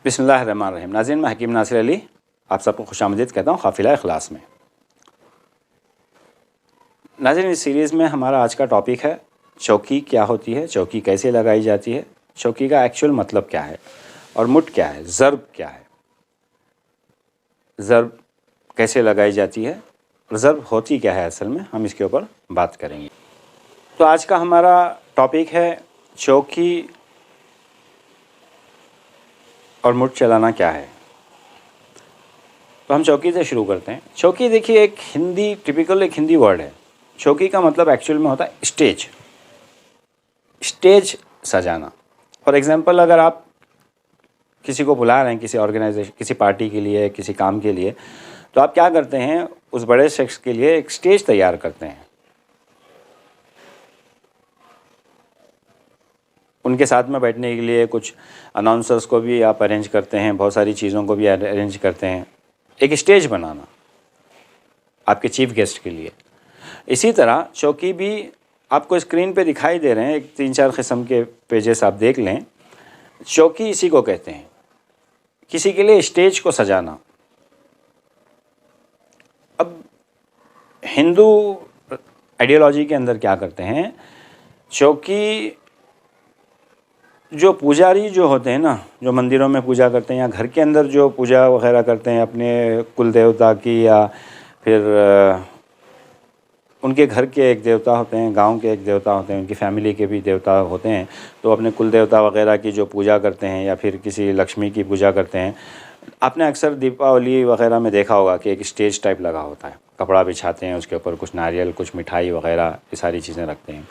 बिस्मिल्लाहिर्रहमानिर्रहीम। नाज़रीन, मैं हकीम नासिर अली आप सबको खुशामदीद कहता हूँ काफ़िला इखलास में। नाज़रीन, इस सीरीज़ में हमारा आज का टॉपिक है चौकी क्या होती है, चौकी कैसे लगाई जाती है, चौकी का एक्चुअल मतलब क्या है और मुट क्या है, ज़र्ब क्या है, ज़र्ब कैसे लगाई जाती है और ज़र्ब होती क्या है असल में, हम इसके ऊपर बात करेंगे। तो आज का हमारा टॉपिक है चौकी और मुट चलाना क्या है। तो हम चौकी से शुरू करते हैं। चौकी देखिए एक हिंदी वर्ड है। चौकी का मतलब एक्चुअल में होता है स्टेज सजाना। फॉर एग्जांपल, अगर आप किसी को बुला रहे हैं किसी ऑर्गेनाइजेशन, किसी पार्टी के लिए, किसी काम के लिए, तो आप क्या करते हैं, उस बड़े शख्स के लिए एक स्टेज तैयार करते हैं। उनके साथ में बैठने के लिए कुछ अनाउंसर्स को भी आप अरेंज करते हैं, बहुत सारी चीज़ों को भी अरेंज करते हैं, एक स्टेज बनाना आपके चीफ गेस्ट के लिए। इसी तरह चौकी भी आपको स्क्रीन पे दिखाई दे रहे हैं, एक 3-4 किस्म के पेजेस आप देख लें। चौकी इसी को कहते हैं, किसी के लिए स्टेज को सजाना। अब हिंदू आइडियोलॉजी के अंदर क्या करते हैं, चौकी जो पुजारी जो होते हैं ना, जो मंदिरों में पूजा करते हैं या घर के अंदर जो पूजा वगैरह करते हैं अपने कुल देवता की, या फिर उनके घर के एक देवता होते हैं, गांव के एक देवता होते हैं, उनकी फैमिली के भी देवता होते हैं, तो अपने कुल देवता वगैरह की जो पूजा करते हैं या फिर किसी लक्ष्मी की पूजा करते हैं। आपने अक्सर दीपावली वगैरह में देखा होगा कि एक स्टेज टाइप लगा होता है, कपड़ा बिछाते हैं, उसके ऊपर कुछ नारियल, कुछ मिठाई वगैरह, ये सारी चीज़ें रखते हैं।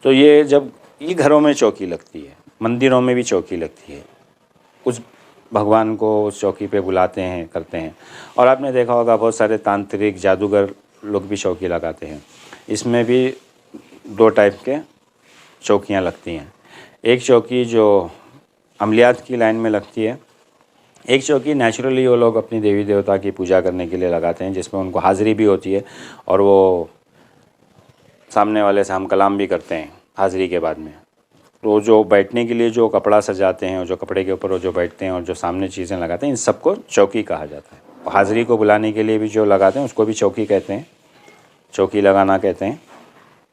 तो ये घरों में चौकी लगती है, मंदिरों में भी चौकी लगती है, उस भगवान को उस चौकी पे बुलाते हैं, करते हैं। और आपने देखा होगा बहुत सारे तांत्रिक जादूगर लोग भी चौकी लगाते हैं। इसमें भी 2 टाइप के चौकियाँ लगती हैं। एक चौकी जो अमलियात की लाइन में लगती है, एक चौकी नेचुरली वो लोग अपनी देवी देवता की पूजा करने के लिए लगाते हैं, जिसमें उनको हाज़िरी भी होती है और वो सामने वाले से हम कलाम भी करते हैं हाज़िरी के बाद में। तो जो बैठने के लिए जो कपड़ा सजाते हैं और जो कपड़े के ऊपर वो जो बैठते हैं और जो सामने चीज़ें लगाते हैं, इन सबको चौकी कहा जाता है। हाज़िरी को बुलाने के लिए भी जो लगाते हैं उसको भी चौकी कहते हैं, चौकी लगाना कहते हैं।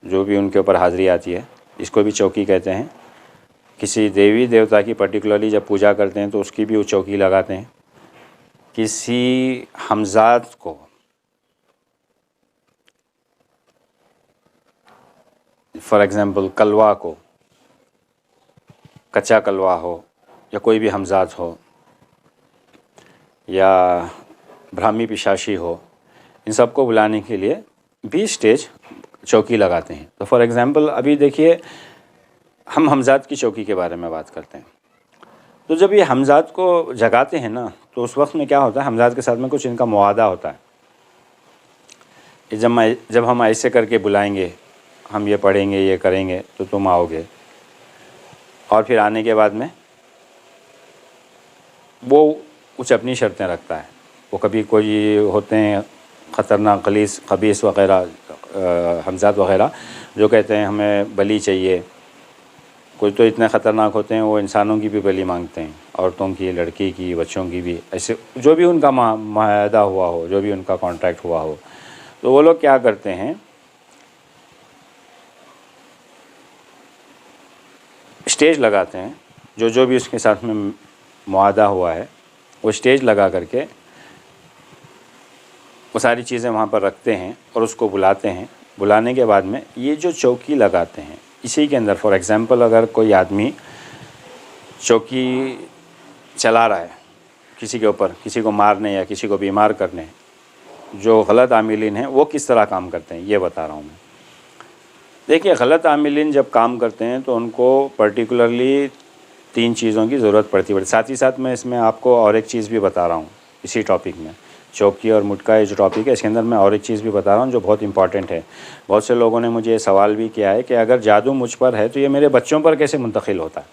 जो भी उनके ऊपर हाज़िरी आती है इसको भी चौकी कहते हैं। किसी देवी देवता की पर्टिकुलरली जब पूजा करते हैं तो उसकी भी वो चौकी लगाते हैं। किसी हमज़ाद को, फॉर एग्ज़ाम्पल कलवा को, कच्चा कलवा हो या कोई भी हमज़ाद हो या ब्राह्मी पिशाची हो, इन सबको बुलाने के लिए भी स्टेज चौकी लगाते हैं। तो फॉर एग्ज़ाम्पल अभी देखिए, हम हमज़ाद की चौकी के बारे में बात करते हैं। तो जब ये हमज़ाद को जगाते हैं ना, तो उस वक्त में क्या होता है, हमज़ाद के साथ में कुछ इनका मुआदा होता है। जब हम ऐसे करके बुलाएंगे, हम ये पढ़ेंगे, ये करेंगे, तो तुम आओगे। और फिर आने के बाद में वो कुछ अपनी शर्तें रखता है। वो कभी कोई होते हैं ख़तरनाक खबीस वग़ैरह, हमज़ाद वग़ैरह, जो कहते हैं हमें बलि चाहिए। कुछ तो इतने ख़तरनाक होते हैं वो इंसानों की भी बलि मांगते हैं, औरतों की, लड़की की, बच्चों की भी, ऐसे जो भी उनका माहदा हुआ हो, जो भी उनका कॉन्ट्रैक्ट हुआ हो। तो वो लोग क्या करते हैं, स्टेज लगाते हैं। जो भी उसके साथ में मुआदा हुआ है वो स्टेज लगा करके वो सारी चीज़ें वहाँ पर रखते हैं और उसको बुलाते हैं। बुलाने के बाद में ये जो चौकी लगाते हैं, इसी के अंदर फॉर एग्ज़ाम्पल अगर कोई आदमी चौकी चला रहा है किसी के ऊपर, किसी को मारने या किसी को बीमार करने, जो गलत आमिलीन हैं वो किस तरह काम करते हैं ये बता रहा हूँ मैं। देखिए, गलत आमिलीन जब काम करते हैं तो उनको पर्टिकुलरली 3 चीज़ों की ज़रूरत पड़ती है। साथ ही साथ मैं इसमें आपको और एक चीज़ भी बता रहा हूँ इसी टॉपिक में। चौकी और मुट का ये जो टॉपिक है, इसके अंदर मैं और एक चीज़ भी बता रहा हूँ जो बहुत इंपॉर्टेंट है। बहुत से लोगों ने मुझे ये सवाल भी किया है कि अगर जादू मुझ पर है तो ये मेरे बच्चों पर कैसे मुंतकिल होता है,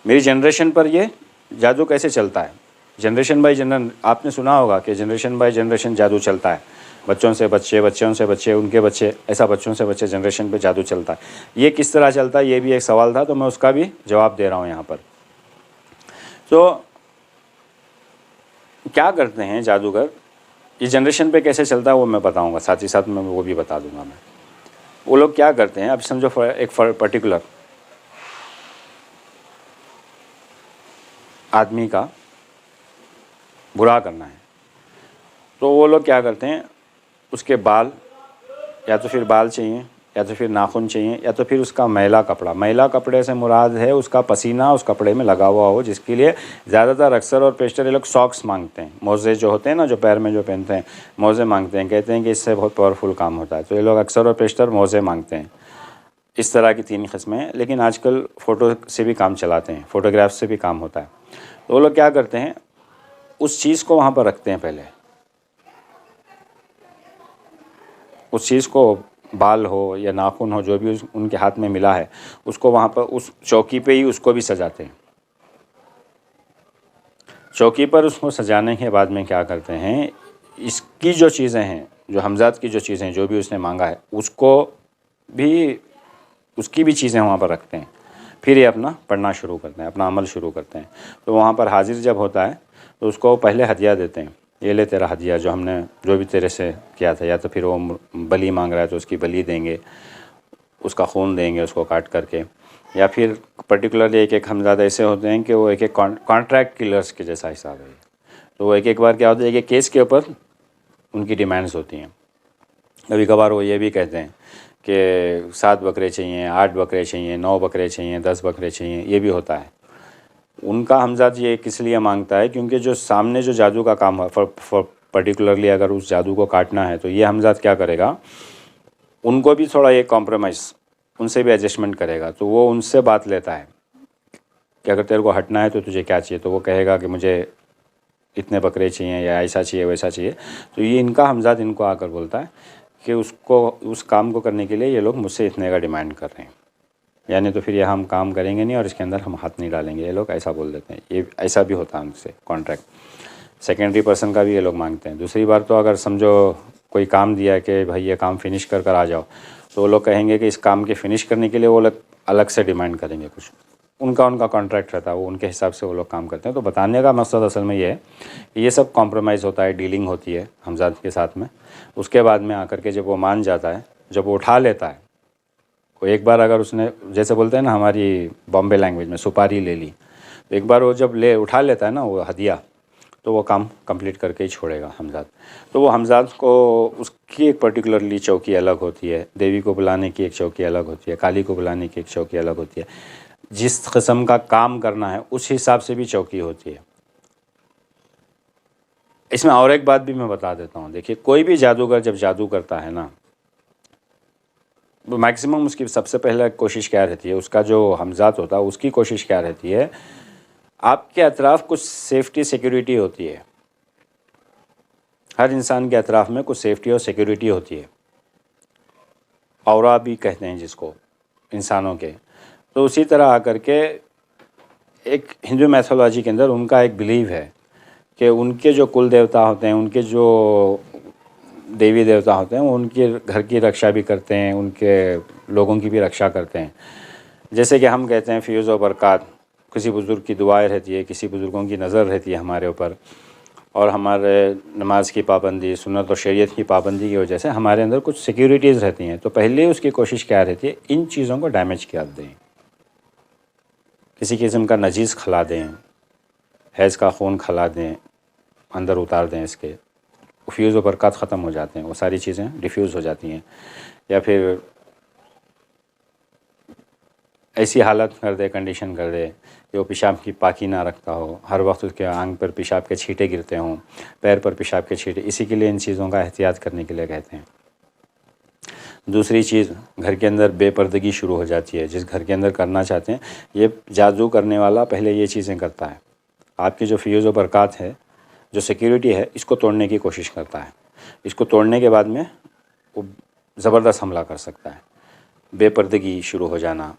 मेरी जनरेशन पर ये जादू कैसे चलता है। जनरेशन बाई जनरेशन आपने सुना होगा कि जनरेशन बाई जनरेशन जादू चलता है, बच्चों से बच्चे, बच्चों से बच्चे, उनके बच्चे, ऐसा बच्चों से बच्चे जनरेशन पे जादू चलता है। ये किस तरह चलता है, ये भी एक सवाल था, तो मैं उसका भी जवाब दे रहा हूँ यहाँ पर। तो क्या करते हैं जादूगर, इस जनरेशन पे कैसे चलता है वो मैं बताऊंगा, साथ ही साथ मैं वो भी बता दूंगा मैं। वो लोग क्या करते हैं, अब समझो एक पर्टिकुलर आदमी का बुरा करना है, तो वो लोग क्या करते हैं, उसके बाल, या तो फिर बाल चाहिए, या तो फिर नाखून चाहिए, या तो फिर उसका मैला कपड़ा। मैला कपड़े से मुराद है उसका पसीना उस कपड़े में लगा हुआ हो, जिसके लिए ज़्यादातर अक्सर और पेशतर ये लोग सॉक्स मांगते हैं, मोज़े जो होते हैं ना, जो पैर में जो पहनते हैं, मोज़े मांगते हैं, कहते हैं कि इससे बहुत पावरफुल काम होता है। तो ये लोग अक्सर और पेशतर मोज़े मांगते हैं। इस तरह की 3 किस्में हैं, लेकिन आजकल फ़ोटो से भी काम चलाते हैं, फ़ोटोग्राफ से भी काम होता है। तो वो लोग क्या करते हैं, उस चीज़ को वहाँ पर रखते हैं, पहले उस चीज़ को, बाल हो या नाखून हो, जो भी उनके हाथ में मिला है, उसको वहाँ पर उस चौकी पे ही उसको भी सजाते हैं। चौकी पर उसको सजाने के बाद में क्या करते हैं, इसकी जो चीज़ें हैं, जो हमज़ाद की जो चीज़ें, जो भी उसने मांगा है, उसको भी, उसकी भी चीज़ें वहाँ पर रखते हैं। फिर ये अपना पढ़ना शुरू करते हैं, अपना अमल शुरू करते हैं। तो वहाँ पर हाजिर जब होता है तो उसको पहले हदिया देते हैं, ये ले तेरा हदिया, जो हमने जो भी तेरे से किया था। या तो फिर वो बलि मांग रहा है तो उसकी बलि देंगे, उसका खून देंगे उसको काट करके। या फिर पर्टिकुलरली एक हमज़ाद ऐसे होते हैं कि वो एक कॉन्ट्रैक्ट किलर्स के जैसा हिसाब है। तो वो एक बार क्या होता है कि केस के ऊपर उनकी डिमांड्स होती हैं। कभी कभार वो ये भी कहते हैं कि 7 बकरे चाहिए, 8 बकरे चाहिए, 9 बकरे चाहिए, 10 बकरे चाहिए, ये भी होता है। उनका हमज़ाद ये किस लिए मांगता है, क्योंकि जो सामने जो जादू का काम है, पर्टिकुलरली अगर उस जादू को काटना है, तो ये हमज़ाद क्या करेगा, उनको भी थोड़ा ये कॉम्प्रोमाइज़, उनसे भी एडजस्टमेंट करेगा। तो वो उनसे बात लेता है कि अगर तेरे को हटना है तो तुझे क्या चाहिए, तो वो कहेगा कि मुझे इतने बकरे चाहिए, या ऐसा चाहिए वैसा चाहिए। तो ये इनका हमज़ाद इनको आकर बोलता है कि उसको, उस काम को करने के लिए ये लोग मुझसे इतने का डिमांड कर रहे हैं, यानी तो फिर ये हम काम करेंगे नहीं और इसके अंदर हम हाथ नहीं डालेंगे, ये लोग ऐसा बोल देते हैं। ये ऐसा भी होता है उनसे कॉन्ट्रैक्ट। सेकेंडरी पर्सन का भी ये लोग मांगते हैं। दूसरी बार तो अगर समझो कोई काम दिया है कि भाई ये काम फिनिश कर आ जाओ, तो वो लोग कहेंगे कि इस काम के फिनिश करने के लिए वो लोग अलग से डिमांड करेंगे कुछ। उनका कॉन्ट्रैक्ट रहता है, वो उनके हिसाब से वो लोग काम करते हैं। तो बताने का मकसद असल में ये है कि ये सब कॉम्प्रोमाइज़ होता है, डीलिंग होती है हमज़ाद के साथ में। उसके बाद में आकर के जब वो मान जाता है, जब वो उठा लेता है, वो एक बार अगर उसने, जैसे बोलते हैं ना हमारी बॉम्बे लैंग्वेज में, सुपारी ले ली, तो एक बार वो जब उठा लेता है ना वो हदिया, तो वो काम कंप्लीट करके ही छोड़ेगा हमज़ाद। तो वो हमज़ाद को, उसकी एक पर्टिकुलरली चौकी अलग होती है, देवी को बुलाने की एक चौकी अलग होती है, काली को बुलाने की एक चौकी अलग होती है, जिस किस्म का काम करना है उस हिसाब से भी चौकी होती है। इसमें और एक बात भी मैं बता देता हूँ। देखिए, कोई भी जादूगर जब जादू करता है ना, मैक्सिमम उसकी सबसे पहले कोशिश क्या रहती है, उसका जो हमज़ाद होता है उसकी कोशिश क्या रहती है, आपके अतराफ़ कुछ सेफ्टी सिक्योरिटी होती है। हर इंसान के अतराफ़ में कुछ सेफ्टी और सिक्योरिटी होती है, औरा भी कहते हैं जिसको, इंसानों के। तो उसी तरह आकर के एक हिंदू मैथोलॉजी के अंदर उनका एक बिलीव है कि उनके जो कुल देवता होते हैं, उनके जो देवी देवता होते हैं, वो उनके घर की रक्षा भी करते हैं, उनके लोगों की भी रक्षा करते हैं। जैसे कि हम कहते हैं फ़ियूज़ व बरक़ात, किसी बुज़ुर्ग की दुआएं रहती है, किसी बुज़ुर्गों की नज़र रहती है हमारे ऊपर, और हमारे नमाज की पाबंदी, सुन्नत और शरीयत की पाबंदी की वजह से हमारे अंदर कुछ सिक्योरिटीज़ रहती हैं। तो पहले उसकी कोशिश क्या रहती है, इन चीज़ों को डैमेज कर दें, किसी किस्म का नजीस खिला दें, हैज़ का खून खिला दें, अंदर उतार दें इसके, फ्यूज़ व बरक़ात ख़त्म हो जाते हैं, वो सारी चीज़ें डिफ्यूज़ हो जाती हैं। या फिर ऐसी हालत कर दे, कंडीशन कर दे कि वो पेशाब की पाकी ना रखता हो, हर वक्त उसके आंग पर पेशाब के छींटे गिरते हों, पैर पर पेशाब के छींटे। इसी के लिए इन चीज़ों का एहतियात करने के लिए कहते हैं। दूसरी चीज़, घर के अंदर बेपर्दगी शुरू हो जाती है। जिस घर के अंदर करना चाहते हैं, ये जादू करने वाला पहले ये चीज़ें करता है, आपकी जो फ्यूज़ व बरक़ात है, जो सिक्योरिटी है, इसको तोड़ने की कोशिश करता है। इसको तोड़ने के बाद में वो ज़बरदस्त हमला कर सकता है। बेपर्दगी शुरू हो जाना,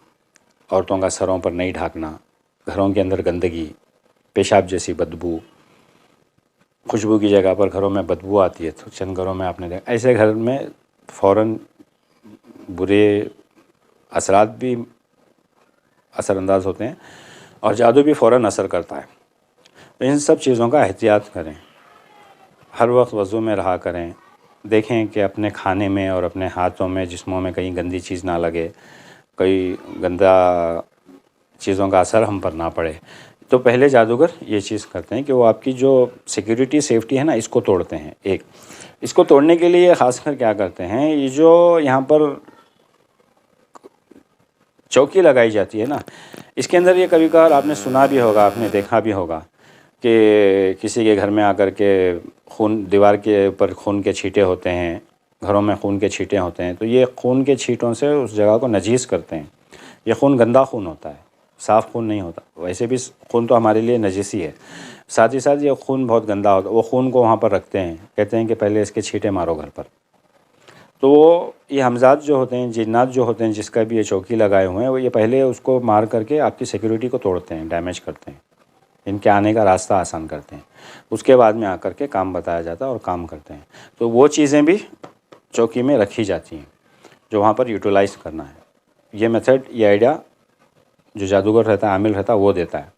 औरतों का सरों पर नहीं ढाकना, घरों के अंदर गंदगी, पेशाब जैसी बदबू, खुशबू की जगह पर घरों में बदबू आती है। तो चंद घरों में आपने देखा, ऐसे घर में फ़ौरन बुरे असरात भी असरअंदाज होते हैं और जादू भी फ़ौरन असर करता है। तो इन सब चीज़ों का एहतियात करें, हर वक्त वज़ू में रहा करें, देखें कि अपने खाने में और अपने हाथों में, जिस्मों में कहीं गंदी चीज़ ना लगे, कोई गंदा चीज़ों का असर हम पर ना पड़े। तो पहले जादूगर ये चीज़ करते हैं कि वो आपकी जो सिक्योरिटी सेफ्टी है ना, इसको तोड़ते हैं। एक इसको तोड़ने के लिए ख़ासकर क्या करते हैं, ये जो यहाँ पर चौकी लगाई जाती है ना, इसके अंदर ये कभी कभार आपने सुना भी होगा, आपने देखा भी होगा कि किसी के घर में आकर के खून, दीवार के ऊपर खून के छींटे होते हैं, घरों में खून के छींटे होते हैं। तो ये खून के छींटों से उस जगह को नजीस करते हैं। ये खून गंदा खून होता है, साफ़ खून नहीं होता। वैसे भी खून तो हमारे लिए नजीसी है, साथ ही साथ ये खून बहुत गंदा होता है। वो खून को वहाँ पर रखते हैं, कहते हैं कि पहले इसके छींटे मारो घर पर। तो वो ये हमज़ात जो होते हैं, जिन्नात जो होते हैं, जिसका भी ये चौकी लगाए हुए हैं, वो ये पहले उसको मार करके आपकी सिक्योरिटी को तोड़ते हैं, डैमेज करते हैं, इनके आने का रास्ता आसान करते हैं। उसके बाद में आकर के काम बताया जाता है और काम करते हैं। तो वो चीज़ें भी चौकी में रखी जाती हैं जो वहाँ पर यूटिलाइज़ करना है। ये मेथड, ये आइडिया जो जादूगर रहता है, आमिल रहता है, वो देता है।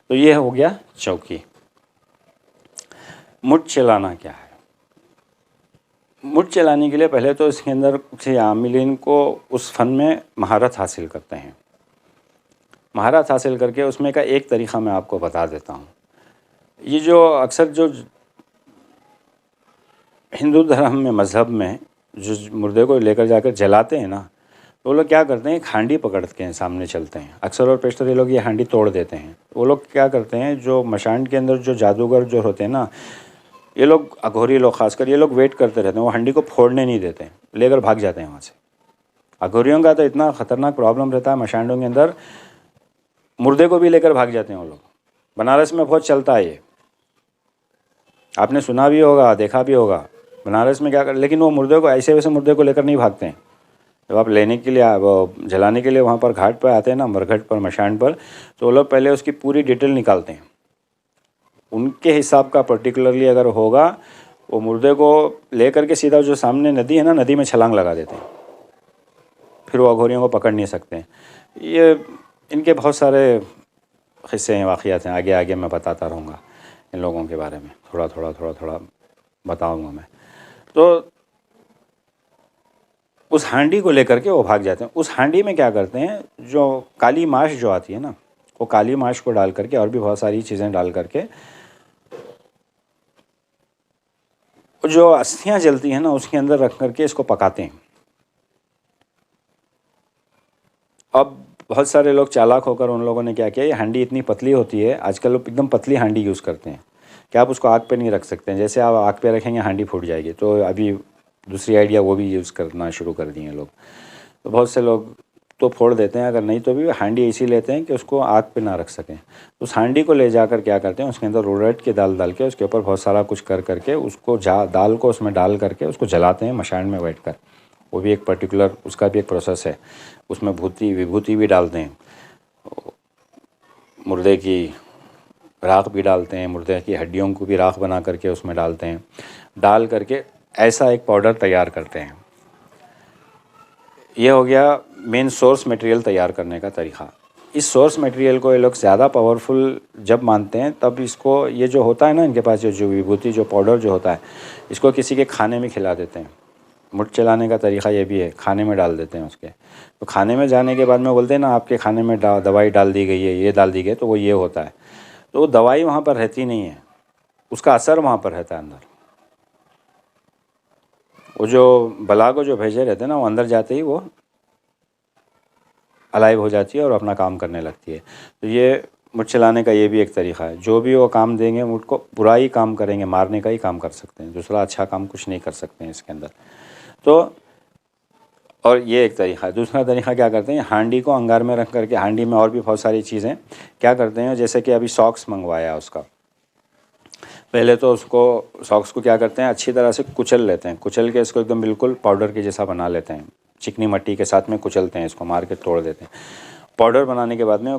तो ये हो गया चौकी। मुठ चलाना क्या है? मुठ चलाने के लिए पहले तो इसके अंदर से आमिलीन को उस फ़न में महारत हासिल करते हैं। महारत हासिल करके उसमें का एक तरीक़ा मैं आपको बता देता हूँ। ये जो अक्सर जो हिंदू धर्म में, मज़हब में जो मुर्दे को लेकर जाकर जलाते हैं ना, तो वो लोग क्या करते हैं, एक हांडी पकड़ के सामने चलते हैं। अक्सर और पेशतर ये लोग ये हांडी तोड़ देते हैं। वो लोग क्या करते हैं, जो मशान के अंदर जो जादूगर जो होते हैं ना, ये लोग, अघोरी लोग खासकर, ये लोग वेट करते रहते हैं, वो हांडी को फोड़ने नहीं देते, लेकर भाग जाते हैं वहाँ से। अघोरियों का तो इतना ख़तरनाक प्रॉब्लम रहता है मशानों के अंदर, मुर्दे को भी लेकर भाग जाते हैं वो लोग। बनारस में बहुत चलता है ये, आपने सुना भी होगा, देखा भी होगा। बनारस में क्या कर, लेकिन वो मुर्दे को, ऐसे वैसे मुर्दे को लेकर नहीं भागते हैं। जब आप लेने के लिए, वो जलाने के लिए वहाँ पर घाट पर आते हैं ना, मरघट पर, मशान पर, तो वो लोग पहले उसकी पूरी डिटेल निकालते हैं। उनके हिसाब का पर्टिकुलरली अगर होगा, वो मुर्दे को लेकर के सीधा जो सामने नदी है ना, नदी में छलांग लगा देते हैं। फिर वो अघोरियों को पकड़ नहीं सकते हैं। ये इनके बहुत सारे किस्से हैं, वाक़ियात हैं, आगे आगे मैं बताता रहूँगा इन लोगों के बारे में, थोड़ा थोड़ा बताऊँगा मैं। तो उस हांडी को लेकर के वो भाग जाते हैं। उस हांडी में क्या करते हैं, जो काली माश जो आती है ना, वो काली माश को डाल करके और भी बहुत सारी चीज़ें डाल करके जो अस्थियाँ जलती हैं ना, उसके अंदर रख करके इसको पकाते हैं। अब बहुत सारे लोग चालाक होकर उन लोगों ने क्या किया, ये हांडी इतनी पतली होती है, आजकल लोग एकदम पतली हांडी यूज़ करते हैं कि आप उसको आग पे नहीं रख सकते हैं। जैसे आप आग पे रखेंगे हांडी फूट जाएगी। तो अभी दूसरी आइडिया वो भी यूज़ करना शुरू कर दिए लोग। तो बहुत से लोग तो फोड़ देते हैं, अगर नहीं तो भी हांडी ऐसी लेते हैं कि उसको आग पे ना रख सकें। उस हांडी को ले जाकर क्या करते हैं, उसके अंदर उड़द की दाल डाल के, उसके ऊपर बहुत सारा कुछ कर करके, उसको दाल को उसमें डाल करके उसको जलाते हैं मशान में बैठकर। वो भी एक पर्टिकुलर, उसका भी एक प्रोसेस है। उसमें विभूति भी डालते हैं, मुर्दे की राख भी डालते हैं, मुर्दे की हड्डियों को भी राख बना करके उसमें डालते हैं। डाल करके ऐसा एक पाउडर तैयार करते हैं। ये हो गया मेन सोर्स मटेरियल तैयार करने का तरीक़ा। इस सोर्स मटेरियल को ये लोग ज़्यादा पावरफुल जब मानते हैं, तब इसको, ये जो होता है ना इनके पास, जो विभूति, जो पाउडर जो होता है, इसको किसी के खाने में खिला देते हैं। मुठ चलाने का तरीक़ा ये भी है, खाने में डाल देते हैं उसके। तो खाने में जाने के बाद में बोलते हैं ना, आपके खाने में दवाई डाल दी गई है, ये डाल दी गई, तो वो ये होता है। तो वो दवाई वहाँ पर रहती नहीं है, उसका असर वहाँ पर रहता है अंदर। वो जो बला को जो भेजे रहते हैं ना, वो अंदर जाते ही वो अलाइव हो जाती है और अपना काम करने लगती है। तो ये मुठ चलाने का ये भी एक तरीक़ा है। जो भी वो काम देंगे, मुठ को बुरा ही काम करेंगे, मारने का ही काम कर सकते हैं, दूसरा अच्छा काम कुछ नहीं कर सकते हैं इसके अंदर। तो और ये एक तरीक़ा है। दूसरा तरीक़ा क्या करते हैं, हांडी को अंगार में रख करके, हांडी में और भी बहुत सारी चीज़ें क्या करते हैं, जैसे कि अभी सॉक्स मंगवाया उसका, पहले तो उसको, सॉक्स को क्या करते हैं, अच्छी तरह से कुचल लेते हैं। कुचल के इसको एकदम बिल्कुल पाउडर के जैसा बना लेते हैं, चिकनी मिट्टी के साथ में कुचलते हैं, इसको मार के तोड़ देते हैं। पाउडर बनाने के बाद में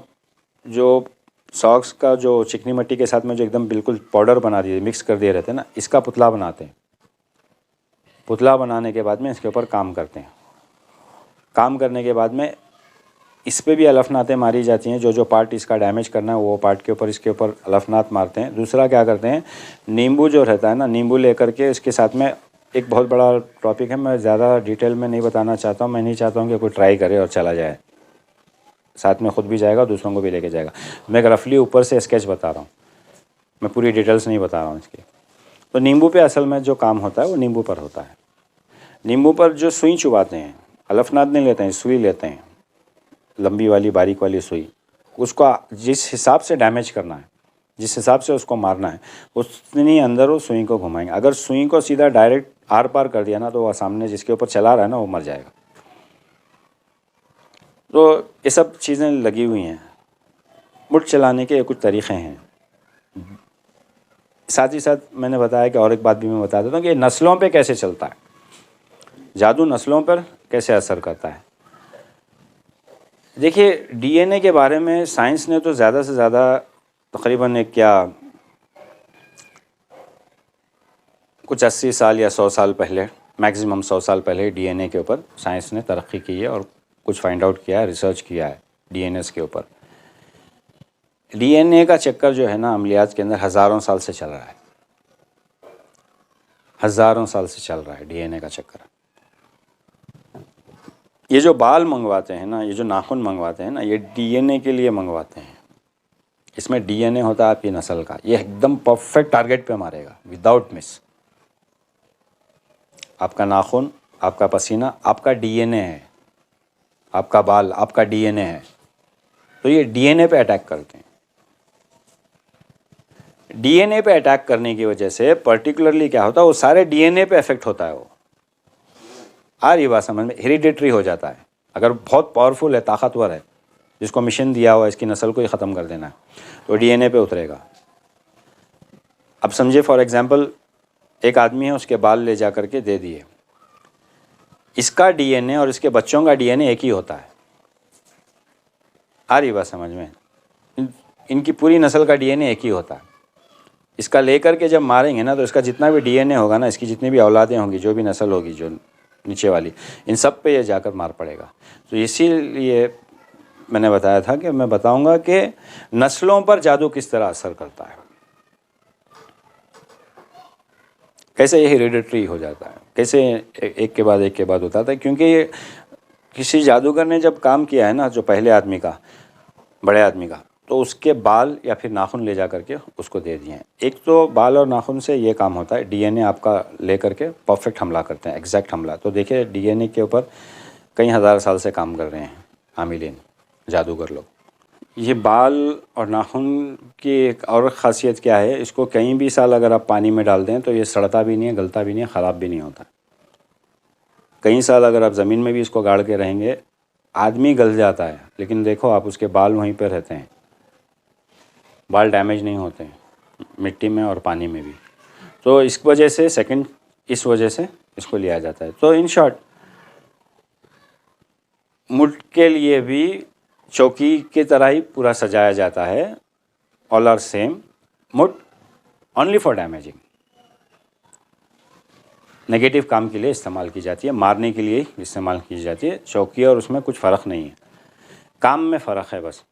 जो सॉक्स का जो चिकनी मिट्टी के साथ में जो एकदम बिल्कुल पाउडर बना दिए, मिक्स कर दिए रहते हैं ना, इसका पुतला बनाते हैं। पुतला बनाने के बाद में इसके ऊपर काम करते हैं। काम करने के बाद में इस पे भी अलफनातें मारी जाती हैं। जो पार्ट इसका डैमेज करना है वो पार्ट के ऊपर इसके ऊपर अलफनात मारते हैं। दूसरा क्या करते हैं, नींबू जो रहता है ना, नींबू लेकर के इसके साथ में, एक बहुत बड़ा टॉपिक है, मैं ज़्यादा डिटेल में नहीं बताना चाहता हूँ। मैं नहीं चाहता हूँ कि कोई ट्राई करे और चला जाए, साथ में ख़ुद भी जाएगा, दूसरों को भी लेके जाएगा। मैं एक रफली ऊपर से स्केच बता रहा हूँ, मैं पूरी डिटेल्स नहीं बता रहा हूँ इसकी। तो नींबू पे असल में जो काम होता है वो नींबू पर होता है। नींबू पर जो सुई चुबाते हैं, अलफनात नहीं लेते हैं, सुई लेते हैं, लंबी वाली बारीक वाली सुई, उसको जिस हिसाब से डैमेज करना है, जिस हिसाब से उसको मारना है, उतनी अंदर वो सुई को घुमाएंगे। अगर सुई को सीधा डायरेक्ट आर पार कर दिया ना, तो वह सामने जिसके ऊपर चला रहा है ना वो मर जाएगा। तो ये सब चीज़ें लगी हुई हैं। मुठ चलाने के कुछ तरीक़े हैं। साथ ही साथ मैंने बताया कि और एक बात भी मैं बता देता हूँ कि नस्लों पे कैसे चलता है, जादू नस्लों पर कैसे असर करता है। देखिए, डीएनए के बारे में साइंस ने तो ज़्यादा से ज़्यादा तकरीबन कुछ 80 साल या 100 साल पहले, मैक्सिमम 100 साल पहले डीएनए के ऊपर साइंस ने तरक्की की है और कुछ फाइंड आउट किया है, रिसर्च किया है डीएनएस के ऊपर। डीएनए का चक्कर जो है ना अमलियात के अंदर हज़ारों साल से चल रहा है, हज़ारों साल से चल रहा है डीएनए का चक्कर। ये जो बाल मंगवाते हैं ना, ये जो नाखून मंगवाते हैं ना, ये डीएनए के लिए मंगवाते हैं। इसमें डीएनए होता है आपकी नस्ल का, ये एकदम परफेक्ट टारगेट पे मारेगा विदाउट मिस। आपका नाखून, आपका पसीना, आपका डीएनए है, आपका बाल, आपका डीएनए है। तो ये डीएनए पे अटैक करते हैं। डीएनए पे अटैक करने की वजह से पर्टिकुलरली क्या होता है, वो सारे डीएनए पे इफेक्ट होता है। वो आ रही बात समझ में, हेरिडिटरी हो जाता है। अगर बहुत पावरफुल है, ताकतवर है, जिसको मिशन दिया हुआ है इसकी नस्ल को ही ख़त्म कर देना है, तो डीएनए पे उतरेगा। अब समझिए फॉर एग्जांपल, एक आदमी है, उसके बाल ले जा करके दे दिए, इसका डीएनए और इसके बच्चों का डीएनए एक ही होता है। आ रही बात समझ में, इनकी पूरी नस्ल का डीएनए एक ही होता है। इसका लेकर के जब मारेंगे ना, तो इसका जितना भी डीएनए होगा ना, इसकी जितनी भी औलादें होंगी, जो भी नस्ल होगी, जो नीचे वाली, इन सब पे ये जाकर मार पड़ेगा। तो इसीलिए मैंने बताया था कि मैं बताऊंगा कि नस्लों पर जादू किस तरह असर करता है, कैसे ये हेरिडिटरी हो जाता है, कैसे एक के बाद होता है। क्योंकि ये किसी जादूगर ने जब काम किया है ना, जो पहले आदमी का, बड़े आदमी का, तो उसके बाल या फिर नाखून ले जा करके उसको दे दिए हैं। एक तो बाल और नाखून से ये काम होता है, डीएनए आपका ले करके परफेक्ट हमला करते हैं, एग्जैक्ट हमला। तो देखिए, डीएनए के ऊपर कई हज़ार साल से काम कर रहे हैं आमिलीन, जादूगर लोग। ये बाल और नाखून की एक और ख़ासियत क्या है, इसको कहीं भी साल अगर आप पानी में डाल दें तो ये सड़ता भी नहीं है, गलता भी नहीं है, ख़राब भी नहीं होता। कई साल अगर आप ज़मीन में भी इसको गाड़ के रहेंगे, आदमी गल जाता है, लेकिन देखो आप, उसके बाल वहीं पर रहते हैं, बाल डैमेज नहीं होते हैं, मिट्टी में और पानी में भी। तो इस वजह से इस वजह से इसको लिया जाता है। तो इन शॉर्ट, मुठ के लिए भी चौकी की तरह ही पूरा सजाया जाता है, ऑल आर सेम। मुठ ओनली फॉर डैमेजिंग, नेगेटिव काम के लिए इस्तेमाल की जाती है, मारने के लिए इस्तेमाल की जाती है। चौकी और उसमें कुछ फ़र्क नहीं है, काम में फ़र्क है बस।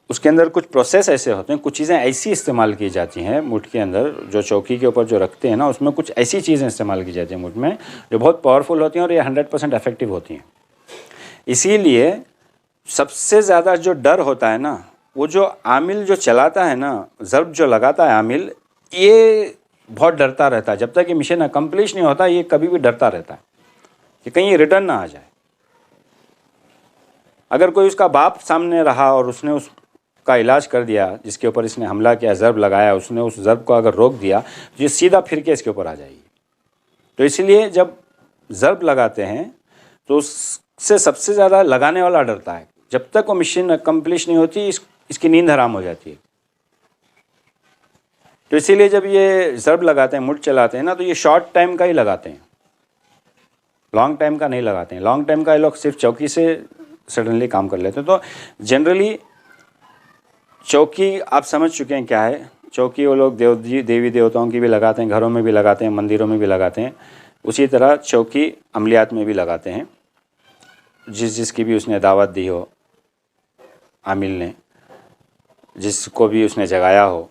उसके अंदर कुछ प्रोसेस ऐसे होते हैं, कुछ चीज़ें ऐसी इस्तेमाल की जाती हैं मुठ के अंदर, जो चौकी के ऊपर जो रखते हैं ना, उसमें कुछ ऐसी चीज़ें इस्तेमाल की जाती हैं मुठ में, जो बहुत पावरफुल होती हैं और ये 100% इफेक्टिव होती हैं। इसीलिए सबसे ज़्यादा जो डर होता है ना, वो जो आमिल जो चलाता है ना, ज़र्ब जो लगाता है आमिल, ये बहुत डरता रहता है। जब तक ये मिशन अकम्प्लिश नहीं होता, ये कभी भी डरता रहता है कि कहीं ये रिटर्न ना आ जाए। अगर कोई उसका बाप सामने रहा और उसने उसका इलाज कर दिया, जिसके ऊपर इसने हमला किया, ज़र्ब लगाया, उसने उस ज़र्ब को अगर रोक दिया, तो ये सीधा फिर के इसके ऊपर आ जाएगी। तो इसलिए जब ज़र्ब लगाते हैं तो उससे सबसे ज़्यादा लगाने वाला डरता है। जब तक वो मिशन अकम्प्लिश नहीं होती, इसकी नींद हराम हो जाती है। तो इसीलिए जब ये ज़र्ब लगाते हैं, मुठ चलाते हैं ना, तो ये शॉर्ट टाइम का ही लगाते हैं, लॉन्ग टाइम का नहीं लगाते हैं। लॉन्ग टाइम का ये लोग सिर्फ चौकी से सडनली काम कर लेते हैं। तो जनरली चौकी आप समझ चुके हैं क्या है। चौकी वो लोग देवी देवताओं की भी लगाते हैं, घरों में भी लगाते हैं, मंदिरों में भी लगाते हैं। उसी तरह चौकी अमलियात में भी लगाते हैं। जिसकी भी उसने दावत दी हो, आमिल ने जिसको भी उसने जगाया हो,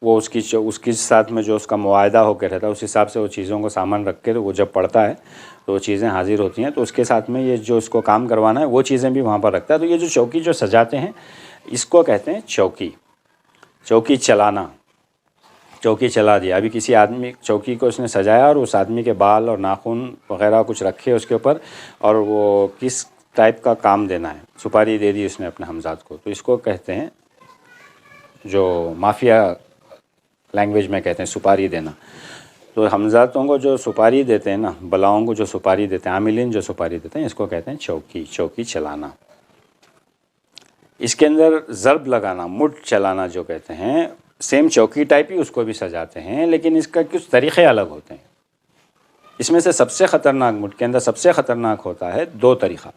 वो उसके साथ में जो उसका मुआहदा होकर रहता है उस हिसाब से वो चीज़ों को सामान रख के, तो वो जब पढ़ता है तो वो चीज़ें हाजिर होती हैं। तो उसके साथ में ये जो उसको काम करवाना है वो चीज़ें भी वहाँ पर रखता है। तो ये जो चौकी जो सजाते हैं इसको कहते हैं चौकी। चौकी चलाना, चौकी चला दिया। अभी किसी आदमी चौकी को उसने सजाया और उस आदमी के बाल और नाखून वगैरह कुछ रखे उसके ऊपर, और वो किस टाइप का काम देना है, सुपारी दे दी उसने अपने हमजाद को, तो इसको कहते हैं, जो माफिया लैंग्वेज में कहते हैं सुपारी देना। तो हमजातों को जो सुपारी देते हैं ना, बलाओं को जो सुपारी देते हैं, आमिलीन जो सुपारी देते हैं, इसको कहते हैं चौकी। चौकी चलाना, इसके अंदर ज़र्ब लगाना, मुठ चलाना जो कहते हैं, सेम चौकी टाइप ही उसको भी सजाते हैं, लेकिन इसका कुछ तरीक़े अलग होते हैं। इसमें से सबसे ख़तरनाक, मुठ के अंदर सबसे ख़तरनाक होता है दो तरीक़ा।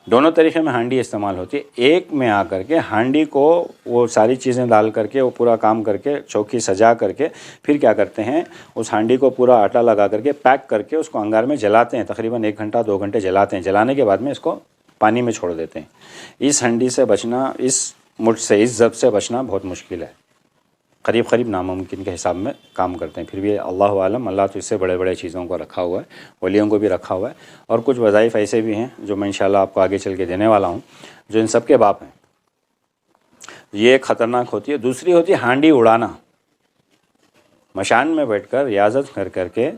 दोनों तरीक़े में हांडी इस्तेमाल होती है। एक में आकर के हांडी को वो सारी चीज़ें डाल करके, वो पूरा काम करके, चौकी सजा करके, फिर क्या करते हैं, उस हांडी को पूरा आटा लगा करके पैक करके उसको अंगार में जलाते हैं। तकरीबन 1 घंटा 2 घंटे जलाते हैं। जलाने के बाद में इसको पानी में छोड़ देते हैं। इस हांडी से बचना, इस मुठ से, इस ज़ब से बचना बहुत मुश्किल है, करीब करीब नामुमकिन के हिसाब में काम करते हैं। फिर भी अल्लाह आलम, अल्लाह तो इससे बड़े बड़े चीज़ों को रखा हुआ है, वलियों को भी रखा हुआ है। और कुछ वज़ाइफ ऐसे भी हैं जो मैं इंशाल्लाह आपको आगे चल के देने वाला हूँ, जो इन सब के बाप हैं। ये एक ख़तरनाक होती है। दूसरी होती है हांडी उड़ाना। मशान में बैठकर रियाज़त कर करके,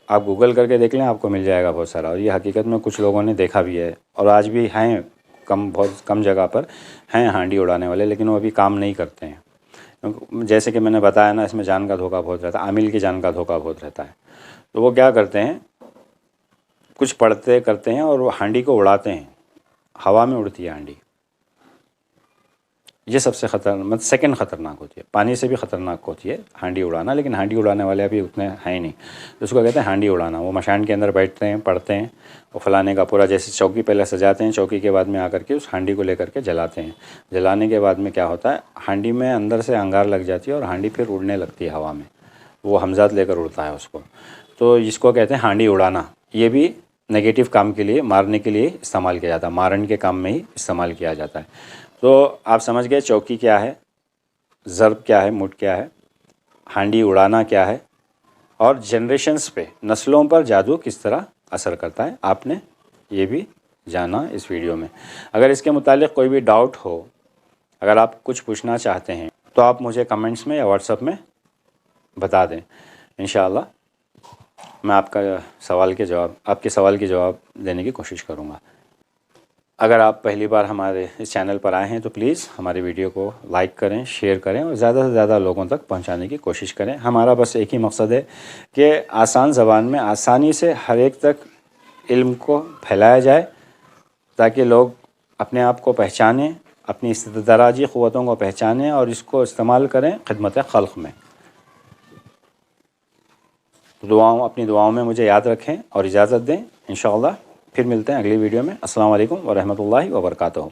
आप गूगल करके देख लें, आपको मिल जाएगा बहुत सारा। और ये हकीकत में कुछ लोगों ने देखा भी है, और आज भी हैं, बहुत कम जगह पर हैं हांडी उड़ाने वाले, लेकिन वो अभी काम नहीं करते हैं। जैसे कि मैंने बताया ना, इसमें जान का धोखा बहुत रहता है, आमिल की जान का धोखा बहुत रहता है। तो वो क्या करते हैं, कुछ पढ़ते करते हैं और वो हांडी को उड़ाते हैं, हवा में उड़ती है हांडी। ये सबसे मतलब सेकंड ख़तरनाक होती है। पानी से भी ख़तरनाक होती है हांडी उड़ाना, लेकिन हांडी उड़ाने वाले अभी उतने हैं ही नहीं। तो उसको कहते हैं हांडी उड़ाना। वो मशान के अंदर बैठते हैं, पढ़ते हैं, वो फलाने का पूरा, जैसे चौकी पहले सजाते हैं, चौकी के बाद में आकर के उस हांडी को लेकर के जलाते हैं। जलाने के बाद में क्या होता है, हांडी में अंदर से अंगार लग जाती है और हांडी फिर उड़ने लगती है हवा में। वो हमजाद लेकर उड़ता है उसको। तो इसको कहते हैं हांडी उड़ाना। ये भी नेगेटिव काम के लिए, मारने के लिए इस्तेमाल किया जाता है, मारन के काम में ही इस्तेमाल किया जाता है। तो आप समझ गए चौकी क्या है, ज़र्ब क्या है, मुठ क्या है, हांडी उड़ाना क्या है, और जनरेशन्स पे, नस्लों पर जादू किस तरह असर करता है, आपने ये भी जाना इस वीडियो में। अगर इसके मुतालिक कोई भी डाउट हो, अगर आप कुछ पूछना चाहते हैं, तो आप मुझे कमेंट्स में या व्हाट्सएप में बता दें। इंशाअल्लाह मैं आपके सवाल के जवाब देने की कोशिश करूँगा। अगर आप पहली बार हमारे इस चैनल पर आए हैं तो प्लीज़ हमारे वीडियो को लाइक करें, शेयर करें और ज़्यादा से ज़्यादा लोगों तक पहुंचाने की कोशिश करें। हमारा बस एक ही मकसद है कि आसान ज़बान में आसानी से हर एक तक इल्म को फैलाया जाए, ताकि लोग अपने आप को पहचानें, अपनी इस्तदराजी क़ुव्वतों को पहचानें और इसको इस्तेमाल करें खिदमत खल्क़ में। अपनी दुआओं में मुझे याद रखें और इजाज़त दें। इंशाअल्लाह फिर मिलते हैं अगली वीडियो में। अस्सलाम वालेकुम व रहमतुल्लाहि व बरकातहू।